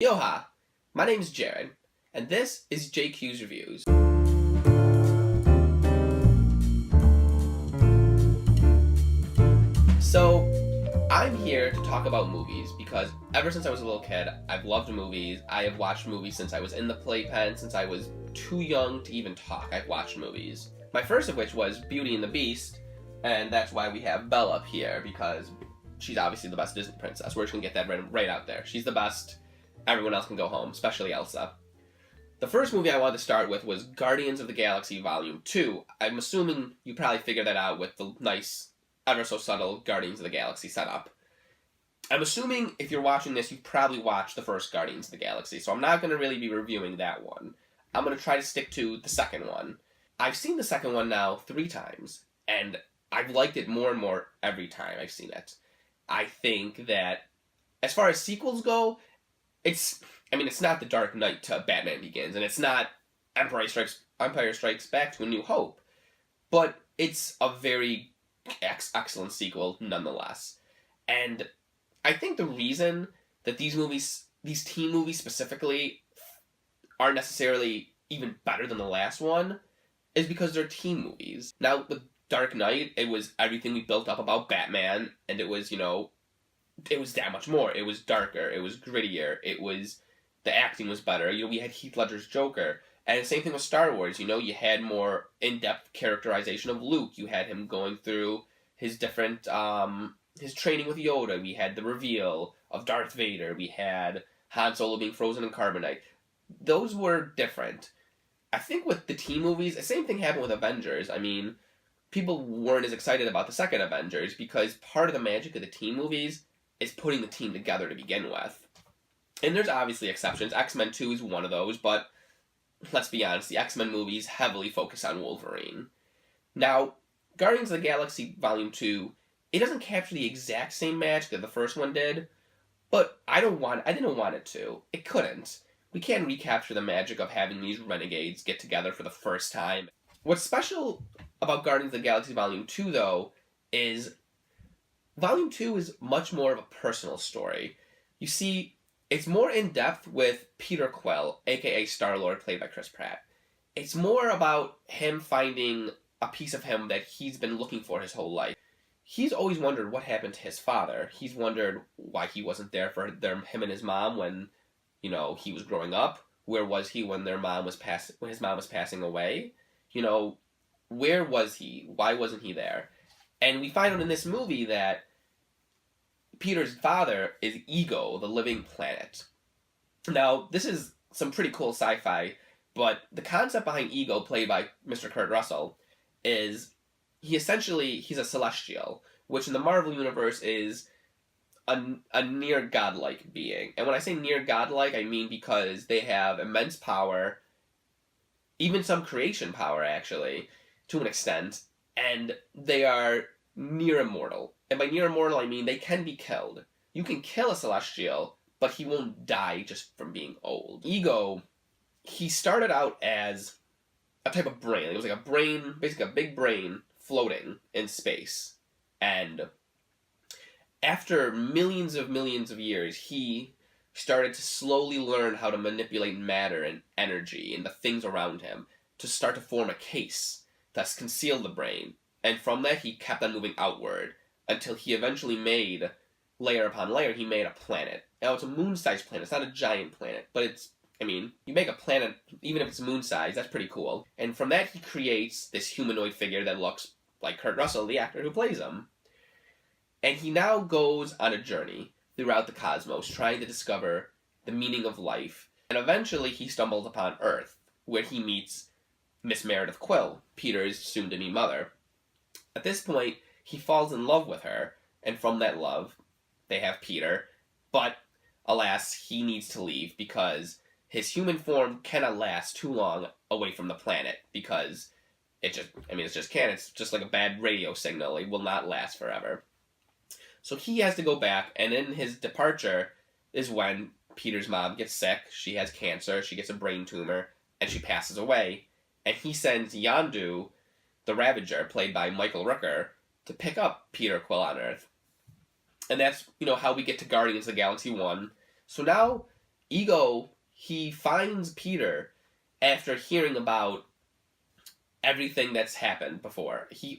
Yoha! My name's Jared, and this is JQ's Reviews. So, I'm here to talk about movies because ever since I was a little kid, I've loved movies. I have watched movies since I was in the playpen, since I was too young to even talk. I've watched movies. My first of which was Beauty and the Beast, and that's why we have Belle up here, because she's obviously the best Disney princess. We're just gonna get that right out there. She's the best. Everyone else can go home, especially Elsa. The first movie I wanted to start with was Guardians of the Galaxy Volume 2. I'm assuming you probably figured that out with the nice, ever so subtle Guardians of the Galaxy setup. I'm assuming if you're watching this, you've probably watched the first Guardians of the Galaxy, so I'm not going to really be reviewing that one. I'm going to try to stick to the second one. I've seen the second one now 3 times, and I've liked it more and more every time I've seen it. I think that, as far as sequels go, it's not The Dark Knight to Batman Begins, and it's not Empire Strikes Back to A New Hope, but it's a very excellent sequel nonetheless. And I think the reason that these teen movies specifically, aren't necessarily even better than the last one is because they're teen movies. Now, with Dark Knight, it was everything we built up about Batman, and it was, it was that much more. It was darker, it was grittier, the acting was better. We had Heath Ledger's Joker. And the same thing with Star Wars, you had more in-depth characterization of Luke. You had him going through his different, his training with Yoda. We had the reveal of Darth Vader. We had Han Solo being frozen in carbonite. Those were different. I think with the teen movies, the same thing happened with Avengers. People weren't as excited about the second Avengers because part of the magic of the teen movies is putting the team together to begin with. And there's obviously exceptions. X-Men 2 is one of those, but let's be honest, the X-Men movies heavily focus on Wolverine. Now, Guardians of the Galaxy Volume 2, it doesn't capture the exact same magic that the first one did, but I didn't want it to. It couldn't. We can't recapture the magic of having these renegades get together for the first time. What's special about Guardians of the Galaxy Volume 2, though, is Volume 2 is much more of a personal story. You see, it's more in-depth with Peter Quill, aka Star-Lord, played by Chris Pratt. It's more about him finding a piece of him that he's been looking for his whole life. He's always wondered what happened to his father. He's wondered why he wasn't there for him and his mom when, he was growing up. Where was he when his mom was passing away? Where was he? Why wasn't he there? And we find out in this movie that Peter's father is Ego, the living planet. Now, this is some pretty cool sci-fi, but the concept behind Ego, played by Mr. Kurt Russell, is he's a celestial, which in the Marvel Universe is a near godlike being. And when I say near godlike, I mean because they have immense power, even some creation power, actually, to an extent, and they are near immortal. And by near immortal, I mean they can be killed. You can kill a celestial, but he won't die just from being old. Ego, he started out as a type of brain. It was like a brain, basically a big brain floating in space. And after millions of years, he started to slowly learn how to manipulate matter and energy and the things around him to start to form a case that's concealed the brain. And from that, he kept on moving outward until he eventually made, layer upon layer, he made a planet. Now, it's a moon-sized planet. It's not a giant planet, but you make a planet, even if it's moon-sized, that's pretty cool. And from that, he creates this humanoid figure that looks like Kurt Russell, the actor who plays him. And he now goes on a journey throughout the cosmos, trying to discover the meaning of life. And eventually, he stumbles upon Earth, where he meets Miss Meredith Quill, Peter's soon-to-be mother. At this point, he falls in love with her, and from that love, they have Peter. But, alas, he needs to leave because his human form cannot last too long away from the planet because it just can't. It's just like a bad radio signal. It will not last forever. So he has to go back, and in his departure is when Peter's mom gets sick. She has cancer, she gets a brain tumor, and she passes away. And he sends Yondu, the Ravager, played by Michael Rooker, to pick up Peter Quill on Earth. And that's, how we get to Guardians of the Galaxy 1. So now, Ego, he finds Peter after hearing about everything that's happened before. He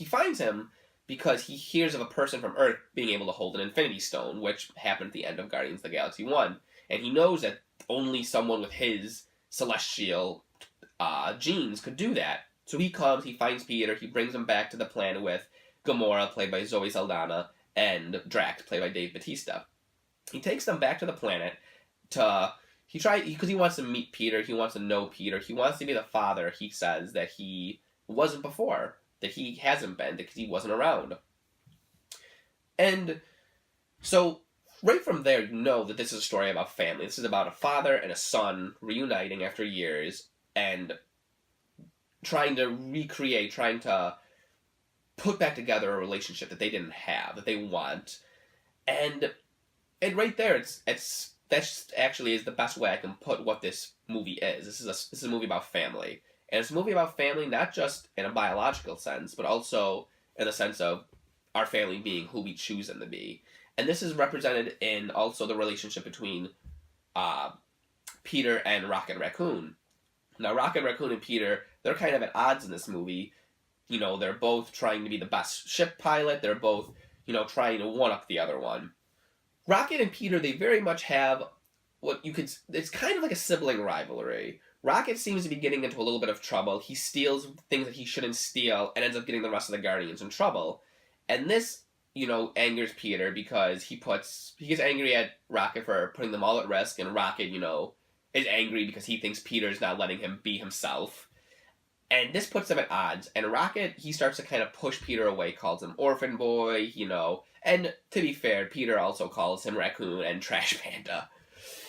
finds him because he hears of a person from Earth being able to hold an Infinity Stone, which happened at the end of Guardians of the Galaxy 1. And he knows that only someone with his celestial genes could do that. So he comes, he finds Peter, he brings him back to the planet with Gamora, played by Zoe Saldana, and Drax, played by Dave Bautista. He takes them back to the planet because he wants to meet Peter, he wants to know Peter, he wants to be the father, he says, that he wasn't before, that he hasn't been, because he wasn't around. And so, right from there, you know that this is a story about family. This is about a father and a son reuniting after years, and trying to put back together a relationship that they didn't have, that they want. And right there, that's actually is the best way I can put what this movie is. This is a movie about family. And it's a movie about family not just in a biological sense, but also in the sense of our family being who we choose them to be. And this is represented in also the relationship between Peter and Rocket Raccoon. Now, Rocket Raccoon and Peter, they're kind of at odds in this movie. You know, they're both trying to be the best ship pilot. They're both, trying to one-up the other one. Rocket and Peter, they very much have it's kind of like a sibling rivalry. Rocket seems to be getting into a little bit of trouble. He steals things that he shouldn't steal and ends up getting the rest of the Guardians in trouble. And this, angers Peter because he gets angry at Rocket for putting them all at risk, and Rocket, is angry because he thinks Peter's not letting him be himself. And this puts them at odds. And Rocket, he starts to kind of push Peter away, calls him Orphan Boy, And to be fair, Peter also calls him Raccoon and Trash Panda.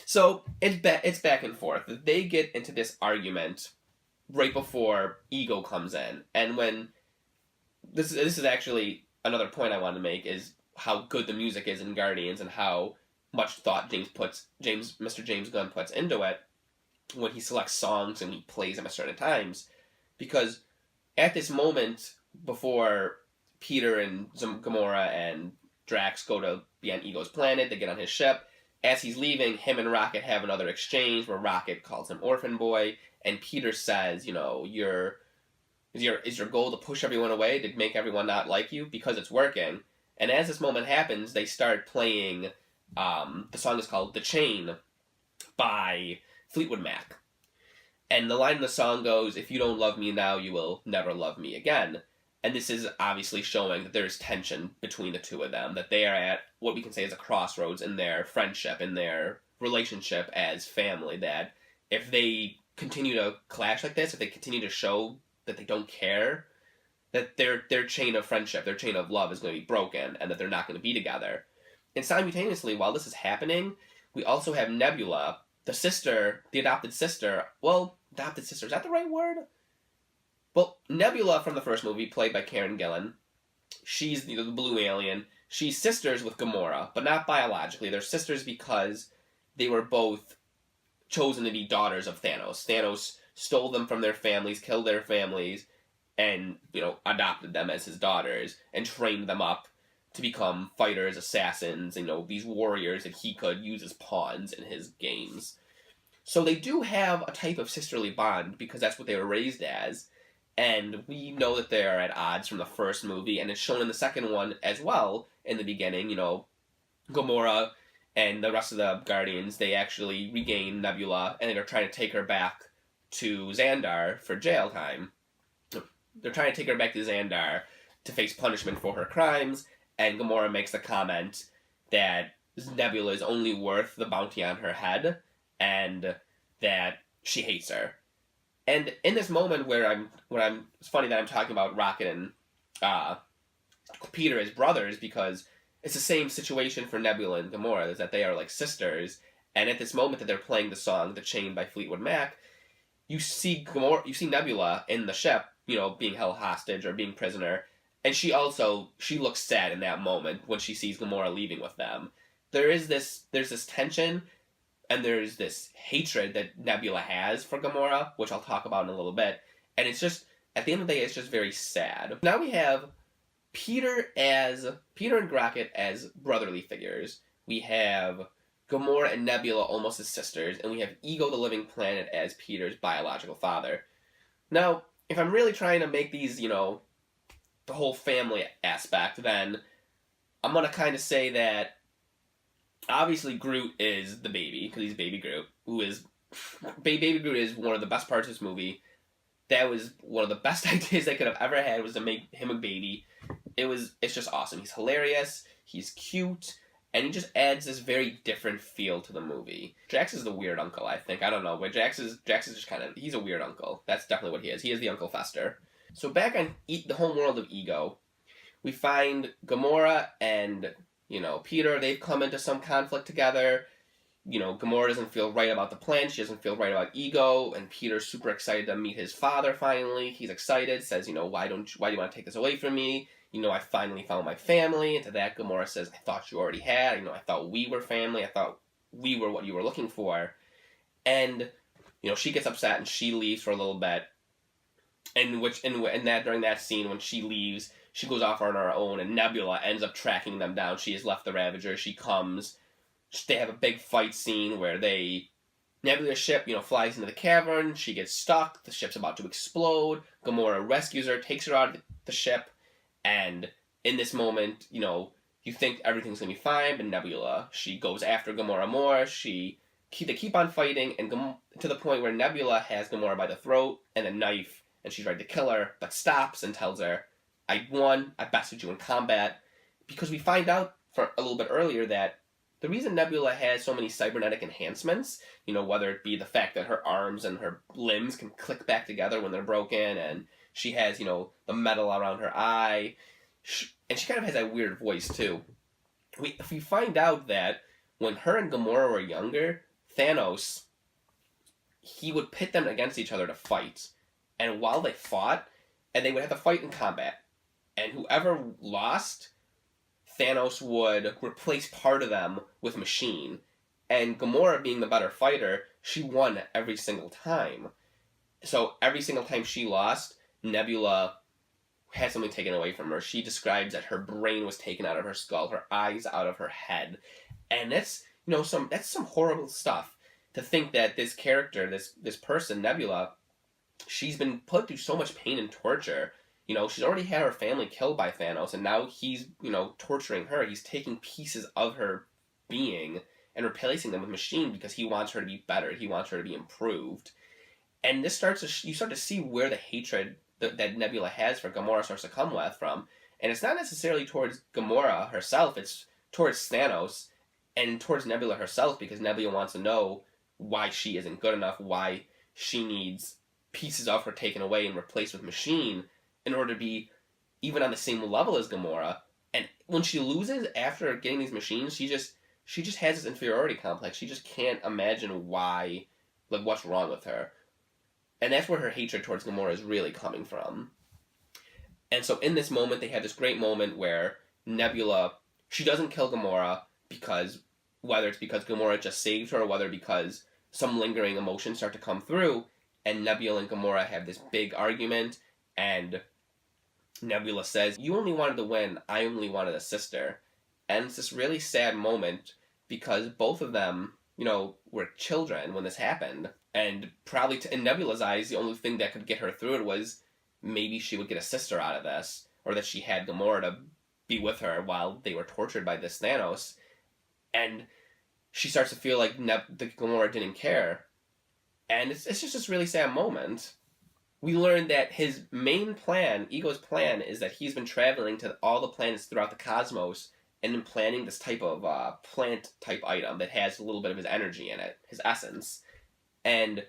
So it's back and forth. They get into this argument right before Ego comes in. And when... This is actually another point I want to make, is how good the music is in Guardians and how much thought Mr. James Gunn puts into it when he selects songs and he plays them at certain times. Because at this moment, before Peter and Gamora and Drax go to be on Ego's planet, they get on his ship. As he's leaving, him and Rocket have another exchange where Rocket calls him Orphan Boy, and Peter says, is your goal to push everyone away, to make everyone not like you? Because it's working. And as this moment happens, they start playing, the song is called The Chain by Fleetwood Mac. And the line in the song goes, "If you don't love me now, you will never love me again." And this is obviously showing that there's tension between the two of them, that they are at what we can say is a crossroads in their friendship, in their relationship as family, that if they continue to clash like this, if they continue to show that they don't care, that their chain of friendship, their chain of love is going to be broken, and that they're not going to be together. And simultaneously, while this is happening, we also have Nebula, the adopted sister, is that the right word? Well, Nebula from the first movie, played by Karen Gillan, she's the blue alien. She's sisters with Gamora, but not biologically. They're sisters because they were both chosen to be daughters of Thanos. Thanos stole them from their families, killed their families, and, adopted them as his daughters, and trained them up to become fighters, assassins, these warriors that he could use as pawns in his games. So they do have a type of sisterly bond because that's what they were raised as. And we know that they are at odds from the first movie, and it's shown in the second one as well. In the beginning, Gamora and the rest of the Guardians, they actually regain Nebula, and they're trying to take her back to Xandar for jail time. They're trying to take her back to Xandar to face punishment for her crimes, and Gamora makes the comment that Nebula is only worth the bounty on her head, and that she hates her. And in this moment it's funny that I'm talking about Rocket and Peter as brothers, because it's the same situation for Nebula and Gamora, is that they are like sisters. And at this moment that they're playing the song "The Chain" by Fleetwood Mac, you see Nebula in the ship, being held hostage or being prisoner, and she looks sad in that moment when she sees Gamora leaving with them. There's this tension. And there's this hatred that Nebula has for Gamora, which I'll talk about in a little bit. And it's just, at the end of the day, it's just very sad. Now we have Peter and Rocket as brotherly figures. We have Gamora and Nebula almost as sisters, and we have Ego the Living Planet as Peter's biological father. Now, if I'm really trying to make these, the whole family aspect, then I'm going to kind of say that obviously Groot is the baby, because he's Baby Groot, who is... Baby Groot is one of the best parts of this movie. That was one of the best ideas they could have ever had, was to make him a baby. It's just awesome. He's hilarious, he's cute, and he just adds this very different feel to the movie. Drax is the weird uncle, I think. I don't know, but Drax is just kind of... He's a weird uncle. That's definitely what he is. He is the Uncle Fester. So back on the home world of Ego, we find Gamora and, Peter. They've come into some conflict together. Gamora doesn't feel right about the plan. She doesn't feel right about Ego. And Peter's super excited to meet his father finally. He's excited, says, why do you want to take this away from me? I finally found my family. And to that, Gamora says, I thought you already had. I thought we were family. I thought we were what you were looking for. And, she gets upset and she leaves for a little bit. And during that scene, when she leaves, she goes off on her own, and Nebula ends up tracking them down. She has left the Ravager. She comes. They have a big fight scene where Nebula's ship, flies into the cavern. She gets stuck. The ship's about to explode. Gamora rescues her, takes her out of the ship, and in this moment, you think everything's gonna be fine, but Nebula, she goes after Gamora more. They keep on fighting, and to the point where Nebula has Gamora by the throat and a knife, and she's ready to kill her, but stops and tells her, I won, I bested you in combat. Because we find out for a little bit earlier that the reason Nebula has so many cybernetic enhancements, whether it be the fact that her arms and her limbs can click back together when they're broken, and she has, the metal around her eye, and she kind of has that weird voice too. We find out that when her and Gamora were younger, Thanos, he would pit them against each other to fight. And while they fought, and they would have to fight in combat, and whoever lost, Thanos would replace part of them with machine. And Gamora, being the better fighter, she won every single time. So every single time she lost, Nebula had something taken away from her. She describes that her brain was taken out of her skull, her eyes out of her head. And that's, that's some horrible stuff. To think that this character, this person, Nebula, she's been put through so much pain and torture. She's already had her family killed by Thanos, and now he's, torturing her. He's taking pieces of her being and replacing them with machine because he wants her to be better. He wants her to be improved. And this you start to see where the hatred that Nebula has for Gamora starts to come from. And it's not necessarily towards Gamora herself, it's towards Thanos and towards Nebula herself, because Nebula wants to know why she isn't good enough, why she needs pieces of her taken away and replaced with machine in order to be even on the same level as Gamora. And when she loses after getting these machines, she just has this inferiority complex. She just can't imagine why, what's wrong with her. And that's where her hatred towards Gamora is really coming from. And so in this moment, they have this great moment where Nebula, she doesn't kill Gamora because, whether it's because Gamora just saved her or whether because some lingering emotions start to come through, and Nebula and Gamora have this big argument, and Nebula says, you only wanted to win, I only wanted a sister. And it's this really sad moment because both of them, were children when this happened. And probably in Nebula's eyes, the only thing that could get her through it was maybe she would get a sister out of this, or that she had Gamora to be with her while they were tortured by this Thanos. And she starts to feel like the Gamora didn't care. And it's just this really sad moment. We learn that his main plan, Ego's plan, is that he's been traveling to all the planets throughout the cosmos and implanting this type of plant-type item that has a little bit of his energy in it, his essence. And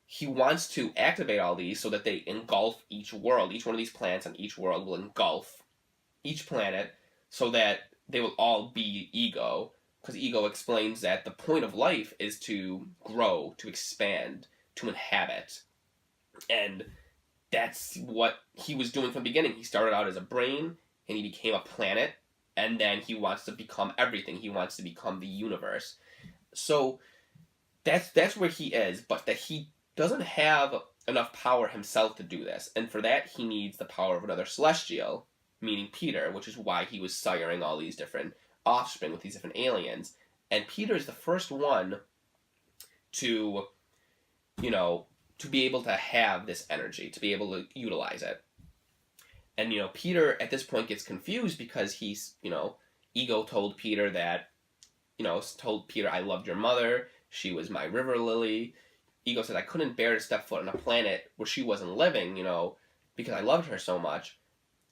he wants to activate all these so that they engulf each world. Each one of these plants on each world will engulf each planet so that they will all be Ego. Because Ego explains that the point of life is to grow, to expand, to inhabit. And that's what he was doing from the beginning. He started out as a brain, and he became a planet, and then he wants to become everything. He wants to become the universe. So that's where he is, but that he doesn't have enough power himself to do this. And for that, he needs the power of another Celestial, meaning Peter, which is why he was siring all these different offspring with these different aliens. And Peter is the first one to, to be able to have this energy, to be able to utilize it. And, Peter at this point gets confused because he's, Ego told Peter that, told Peter, I loved your mother. She was my river lily. Ego said, I couldn't bear to step foot on a planet where she wasn't living, because I loved her so much.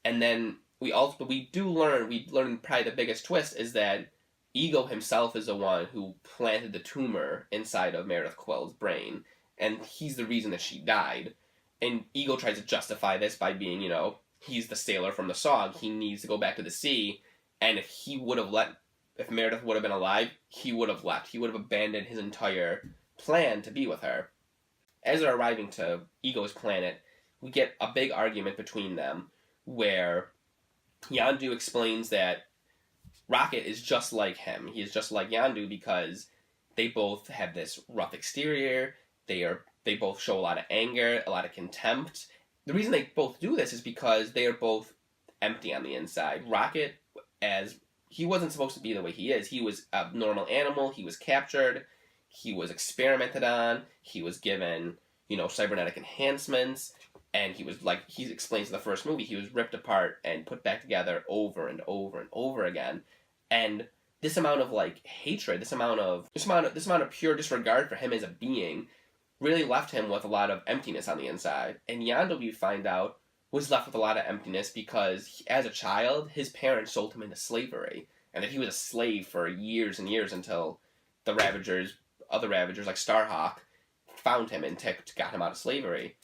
And then we learn probably the biggest twist is that Ego himself is the one who planted the tumor inside of Meredith Quill's brain. And he's the reason that she died. And Ego tries to justify this by being, he's the sailor from the song. He needs to go back to the sea. And if Meredith would have been alive, he would have left. He would have abandoned his entire plan to be with her. As they're arriving to Ego's planet, we get a big argument between them where Yondu explains that Rocket is just like him. He is just like Yondu because they both have this rough exterior. They both show a lot of anger, a lot of contempt. The reason they both do this is because they are both empty on the inside. Rocket, as he wasn't supposed to be the way he is. He was a normal animal. He was captured. He was experimented on. He was given, cybernetic enhancements. And he was, like he explains in the first movie, he was ripped apart and put back together over and over and over again. And this amount of hatred, this amount of pure disregard for him as a being, really left him with a lot of emptiness on the inside. And Yondu, we find out, was left with a lot of emptiness because as a child, his parents sold him into slavery, and that he was a slave for years and years until the other Ravagers like Starhawk, found him and got him out of slavery.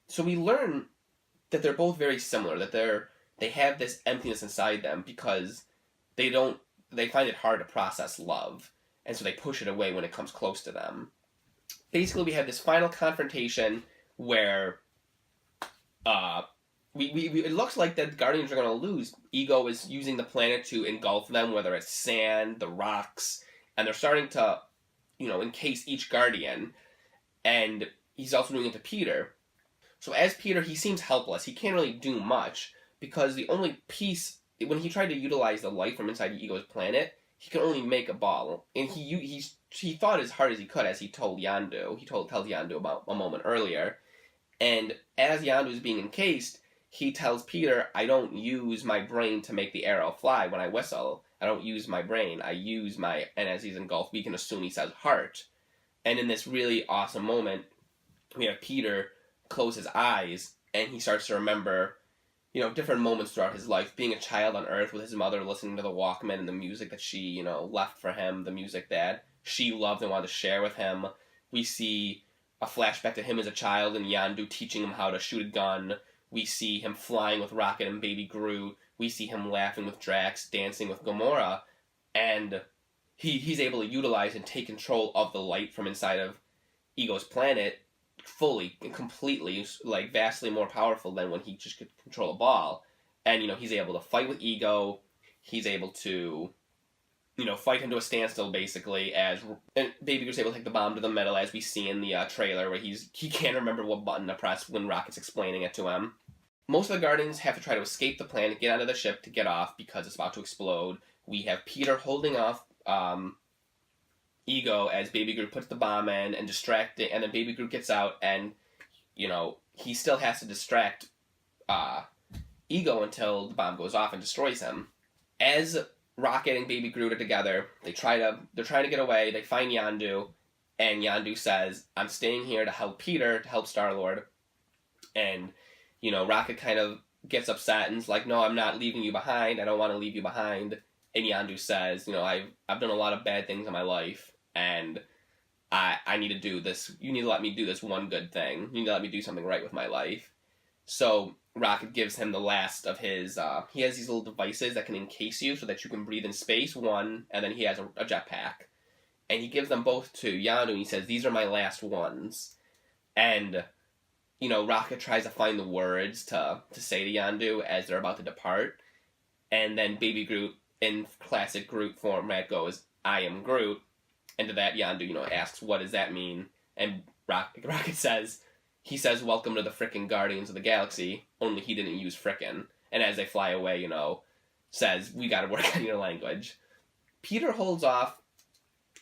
So we learn that they're both very similar, that they have this emptiness inside them because they find it hard to process love, and so they push it away when it comes close to them. Basically, we have this final confrontation where it looks like the Guardians are going to lose. Ego is using the planet to engulf them, whether it's sand, the rocks, and they're starting to, encase each Guardian, and he's also doing it to Peter. So as Peter, he seems helpless. He can't really do much because the only piece, when he tried to utilize the light from inside Ego's planet, he could only make a ball. And he thought as hard as he could, as he told Yondu. He tells Yondu about a moment earlier. And as Yondu is being encased, he tells Peter, I don't use my brain to make the arrow fly when I whistle. I don't use my brain. I use my, and as he's engulfed, we can assume he says heart. And in this really awesome moment, we have Peter close his eyes, and he starts to remember, different moments throughout his life, being a child on Earth with his mother, listening to the Walkman and the music that she, left for him, the music that she loved and wanted to share with him. We see a flashback to him as a child and Yondu teaching him how to shoot a gun. We see him flying with Rocket and Baby Groot. We see him laughing with Drax, dancing with Gamora, and he's able to utilize and take control of the light from inside of Ego's planet fully and completely, vastly more powerful than when he just could control a ball. And, he's able to fight with Ego. He's able to, fight him to a standstill, basically, and Baby Groot's able to take the bomb to the middle, as we see in the trailer, where he can't remember what button to press when Rocket's explaining it to him. Most of the Guardians have to try to escape the planet, get onto the ship to get off, because it's about to explode. We have Peter holding off Ego as Baby Groot puts the bomb in and distract it, and then Baby Groot gets out, and he still has to distract Ego until the bomb goes off and destroys him. As Rocket and Baby Groot are together, they're trying to get away. They find Yondu, and Yondu says, "I'm staying here to help Peter, to help Star-Lord." And Rocket kind of gets upset and's like, "No, I'm not leaving you behind. I don't want to leave you behind." And Yondu says, I've done a lot of bad things in my life, and I need to do this. You need to let me do this one good thing. You need to let me do something right with my life. So Rocket gives him the last of his, he has these little devices that can encase you so that you can breathe in space, one, and then he has a jetpack. And he gives them both to Yondu, and he says, "These are my last ones." And, Rocket tries to find the words to say to Yondu as they're about to depart. And then Baby Groot, in classic Groot format, goes, "I am Groot." And to that, Yondu, asks, "What does that mean?" And Rocket says, "Welcome to the frickin' Guardians of the Galaxy," only he didn't use frickin'. And as they fly away, says, "We gotta work on your language." Peter holds off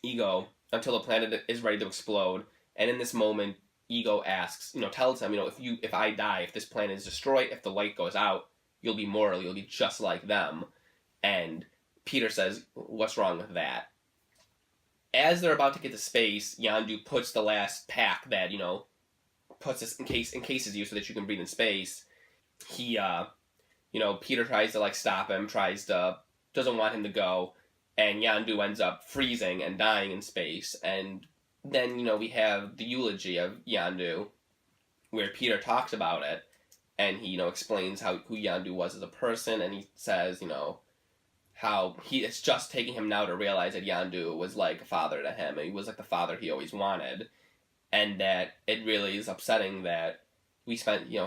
Ego until the planet is ready to explode. And in this moment, Ego asks, tells him, if I die, if this planet is destroyed, if the light goes out, you'll be mortal, you'll be just like them. And Peter says, what's wrong with that? As they're about to get to space, Yondu puts the last pack that, puts this encases you so that you can breathe in space. He, Peter tries to, stop him, doesn't want him to go, and Yondu ends up freezing and dying in space. And then, we have the eulogy of Yondu, where Peter talks about it, and he, explains who Yondu was as a person, and he says, how it's just taking him now to realize that Yondu was like a father to him, and he was like the father he always wanted, and that it really is upsetting that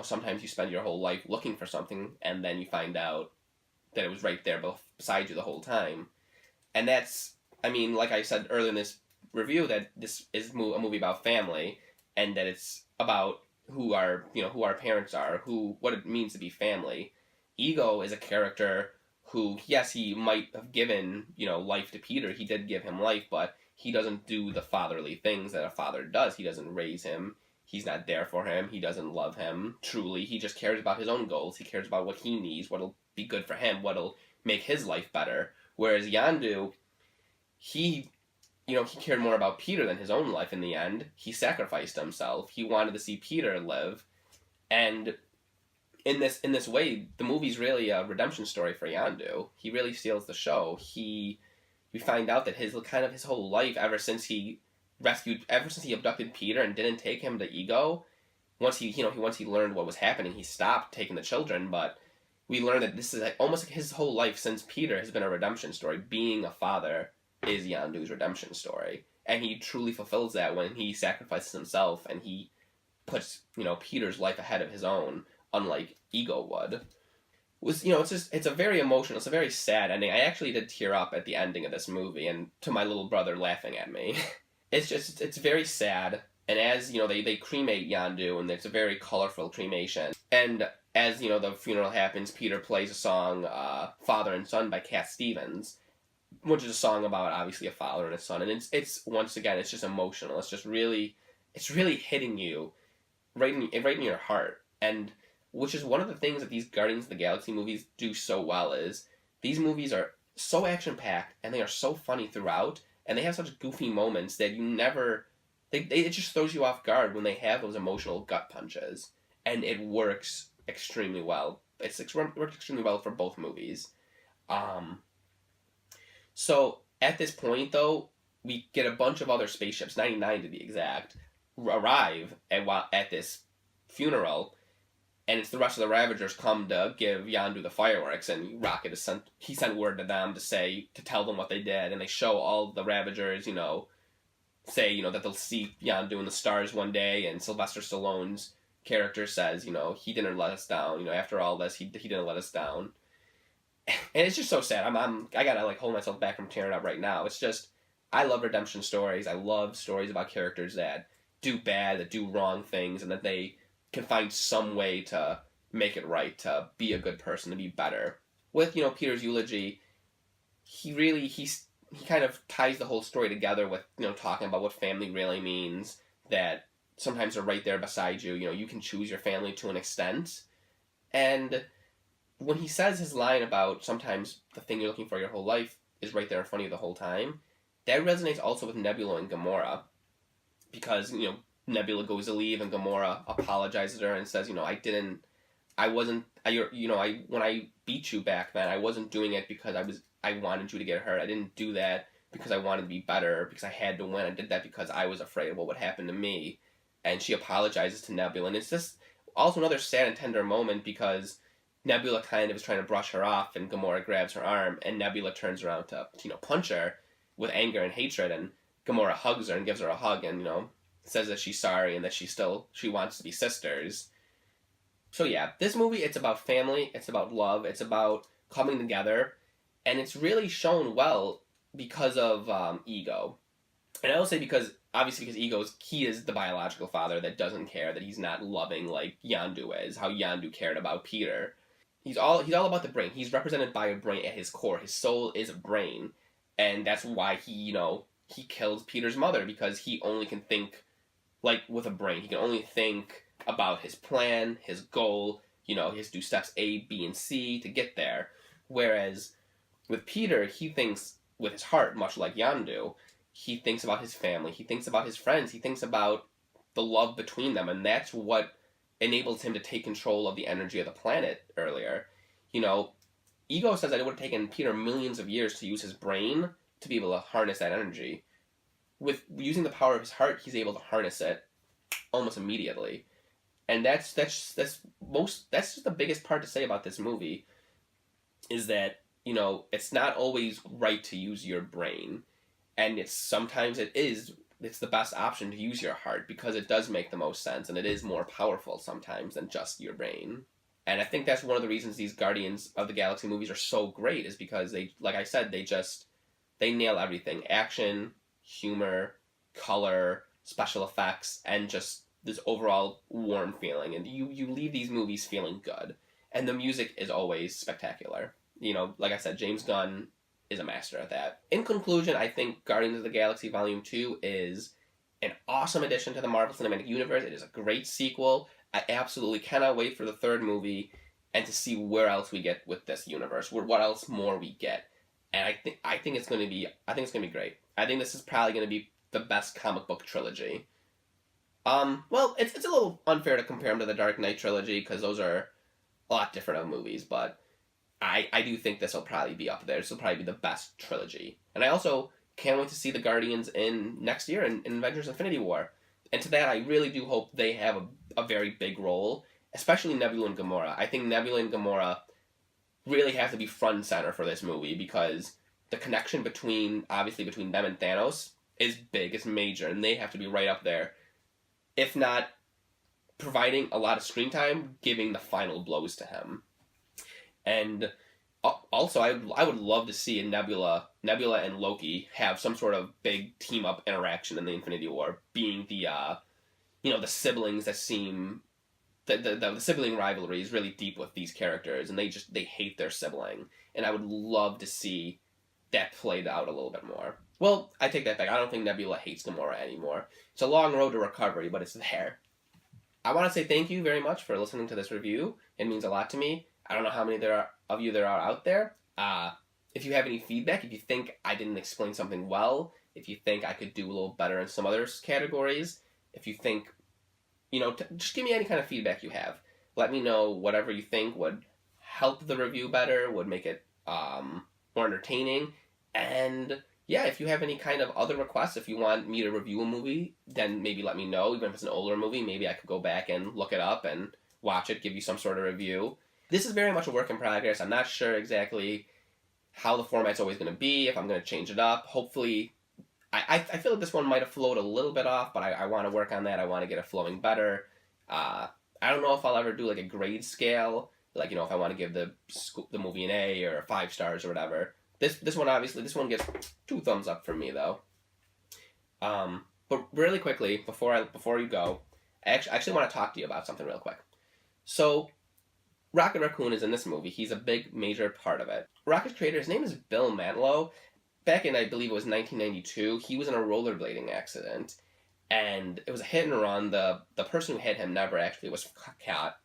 sometimes you spend your whole life looking for something, and then you find out that it was right there beside you the whole time. And that's, like I said earlier in this review, that this is a movie about family, and that it's about who our parents are, what it means to be family. Ego is a character who, yes, he might have given, life to Peter. He did give him life, but he doesn't do the fatherly things that a father does. He doesn't raise him. He's not there for him. He doesn't love him, truly. He just cares about his own goals. He cares about what he needs, what'll be good for him, what'll make his life better. Whereas Yondu, he cared more about Peter than his own life in the end. He sacrificed himself. He wanted to see Peter live. And in this way, the movie's really a redemption story for Yondu. He really steals the show. We find out that his whole life, ever since he abducted Peter and didn't take him to Ego, once he learned what was happening, he stopped taking the children. But we learn that this is almost like his whole life since Peter has been a redemption story. Being a father is Yondu's redemption story, and he truly fulfills that when he sacrifices himself and he puts Peter's life ahead of his own, unlike Ego would. It's a very emotional, it's a very sad ending. I actually did tear up at the ending of this movie, and to my little brother laughing at me. It's very sad, and as, they cremate Yondu, and it's a very colorful cremation. And as, the funeral happens, Peter plays a song, Father and Son by Cat Stevens, which is a song about, obviously, a father and a son. And it's once again, it's just emotional. It's really hitting you right in your heart. And which is one of the things that these Guardians of the Galaxy movies do so well, is these movies are so action-packed, and they are so funny throughout, and they have such goofy moments that it just throws you off guard when they have those emotional gut punches. And it works extremely well. It works extremely well for both movies. So, at this point, though, we get a bunch of other spaceships, 99 to be exact, arrive at this funeral, and it's the rest of the Ravagers come to give Yondu the fireworks, and Rocket he sent word to them to tell them what they did, and they show all the Ravagers, say, that they'll see Yondu in the stars one day, and Sylvester Stallone's character says, he didn't let us down, after all this, he didn't let us down. And it's just so sad. I gotta hold myself back from tearing up right now. It's just, I love redemption stories. I love stories about characters that do bad, that do wrong things, and that they can find some way to make it right, to be a good person, to be better. With, Peter's eulogy, he kind of ties the whole story together with, talking about what family really means, that sometimes they're right there beside you, you can choose your family to an extent. And when he says his line about sometimes the thing you're looking for your whole life is right there in front of you the whole time, that resonates also with Nebula and Gamora. Because, Nebula goes to leave and Gamora apologizes to her and says, when I beat you back then, I wasn't doing it because I wanted you to get hurt. I didn't do that because I wanted to be better, because I had to win. I did that because I was afraid of what would happen to me. And she apologizes to Nebula. And it's just also another sad and tender moment, because Nebula kind of is trying to brush her off, and Gamora grabs her arm, and Nebula turns around to, punch her with anger and hatred, and Gamora hugs her and gives her a hug, and, says that she's sorry and that she wants to be sisters. So yeah, this movie, it's about family, it's about love, it's about coming together, and it's really shown well because of Ego. And I will say because Ego he is the biological father that doesn't care, that he's not loving like Yondu is, how Yondu cared about Peter. He's all about the brain. He's represented by a brain at his core. His soul is a brain, and that's why he, he kills Peter's mother because he only can think like with a brain. He can only think about his plan, his goal. He has to do steps A, B, and C to get there. Whereas with Peter, he thinks with his heart, much like Yandu. He thinks about his family. He thinks about his friends. He thinks about the love between them, and that's what enables him to take control of the energy of the planet earlier. Ego says that it would have taken Peter millions of years to use his brain to be able to harness that energy. With using the power of his heart, he's able to harness it almost immediately. And that's just the biggest part to say about this movie, is that, it's not always right to use your brain. And sometimes it's the best option to use your heart because it does make the most sense and it is more powerful sometimes than just your brain. And I think that's one of the reasons these Guardians of the Galaxy movies are so great, is because they, like I said, they nail everything. Action, humor, color, special effects, and just this overall warm feeling. And you leave these movies feeling good. And the music is always spectacular. Like I said, James Gunn is a master at that. In conclusion, I think Guardians of the Galaxy Volume 2 is an awesome addition to the Marvel Cinematic Universe. It is a great sequel. I absolutely cannot wait for the third movie and to see where else we get with this universe, what else more we get. And I think it's going to be great. I think this is probably going to be the best comic book trilogy. Well, it's a little unfair to compare them to the Dark Knight trilogy because those are a lot different of movies, but I do think this will probably be up there. This will probably be the best trilogy. And I also can't wait to see the Guardians in next year in Avengers Infinity War. And to that, I really do hope they have a very big role, especially Nebula and Gamora. I think Nebula and Gamora really have to be front and center for this movie because the connection between them and Thanos is big, it's major, and they have to be right up there. If not providing a lot of screen time, giving the final blows to him. And also, I would love to see Nebula and Loki have some sort of big team up interaction in the Infinity War, being the the siblings that seem the sibling rivalry is really deep with these characters, and they hate their sibling, and I would love to see that played out a little bit more. Well, I take that back. I don't think Nebula hates Gamora anymore. It's a long road to recovery, but it's there. I want to say thank you very much for listening to this review. It means a lot to me. I don't know how many of you there are out there. If you have any feedback, if you think I didn't explain something well, if you think I could do a little better in some other categories, if you think, just give me any kind of feedback you have. Let me know whatever you think would help the review better, would make it more entertaining. And yeah, if you have any kind of other requests, if you want me to review a movie, then maybe let me know. Even if it's an older movie, maybe I could go back and look it up and watch it, give you some sort of review. This is very much a work in progress. I'm not sure exactly how the format's always going to be, if I'm going to change it up. Hopefully, I feel like this one might have flowed a little bit off, but I want to work on that. I want to get it flowing better. I don't know if I'll ever do like a grade scale, like, if I want to give the movie an A or 5 stars or whatever. This one gets 2 thumbs up from me though. But really quickly, before you go, I actually want to talk to you about something real quick. So, Rocket Raccoon is in this movie. He's a big, major part of it. Rocket's creator, his name is Bill Mantlo. Back in, I believe it was 1992, he was in a rollerblading accident, and it was a hit and run. The person who hit him never actually was caught,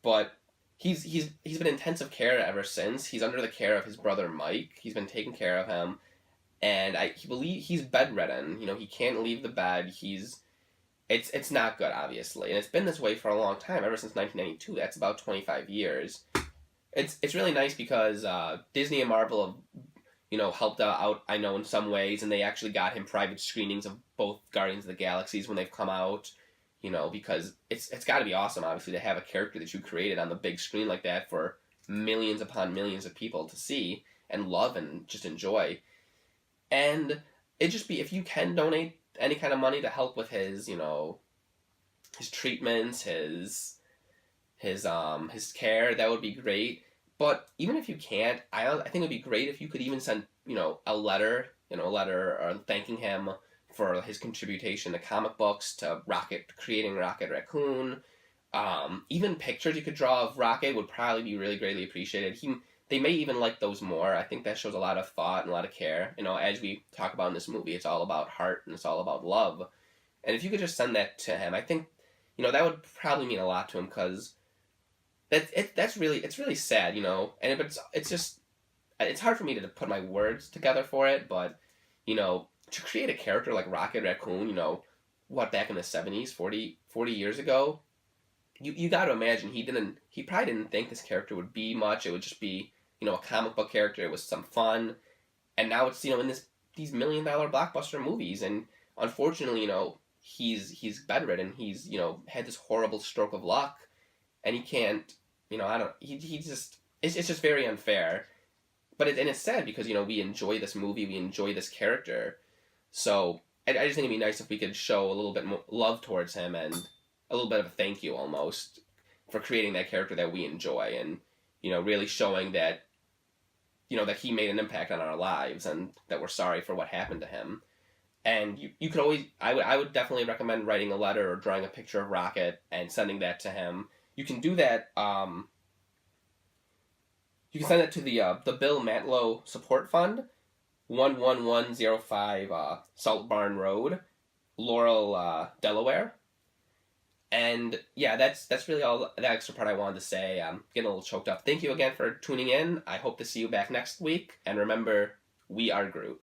but he's been in intensive care ever since. He's under the care of his brother Mike. He's been taking care of him, and he believes he's bedridden. He can't leave the bed. It's not good, obviously, and it's been this way for a long time, ever since 1992. That's about 25 years. It's really nice because Disney and Marvel have, helped out, I know, in some ways, and they actually got him private screenings of both Guardians of the Galaxies when they've come out, because it's got to be awesome, obviously, to have a character that you created on the big screen like that for millions upon millions of people to see and love and just enjoy. And it just be, if you can donate any kind of money to help with his, his treatments, his care, that would be great. But even if you can't, I think it would be great if you could even send, a letter or thanking him for his contribution to comic books, to creating Rocket Raccoon. Even pictures you could draw of Rocket would probably be really greatly appreciated. they may even like those more. I think that shows a lot of thought and a lot of care. As we talk about in this movie, it's all about heart and it's all about love. And if you could just send that to him, I think, that would probably mean a lot to him because it's really sad, and it's just it's hard for me to put my words together for it, but to create a character like Rocket Raccoon, what back in the 70s, 40 years ago, you got to imagine he probably didn't think this character would be much. It would just be a comic book character. It was some fun, and now it's in these $1 million blockbuster movies, and unfortunately, he's bedridden. He's had this horrible stroke of luck, and he can't. I don't. He just it's just very unfair. But it's sad because we enjoy this movie, we enjoy this character, so I just think it'd be nice if we could show a little bit more love towards him and a little bit of a thank you almost for creating that character that we enjoy and really showing that that he made an impact on our lives and that we're sorry for what happened to him. And you could always I would definitely recommend writing a letter or drawing a picture of Rocket and sending that to him. You can do that. You can send it to the Bill Mantlo Support Fund, 11105 Salt Barn Road, Laurel, Delaware. And yeah, that's really all the extra part I wanted to say. I'm getting a little choked up. Thank you again for tuning in. I hope to see you back next week. And remember, we are Groot.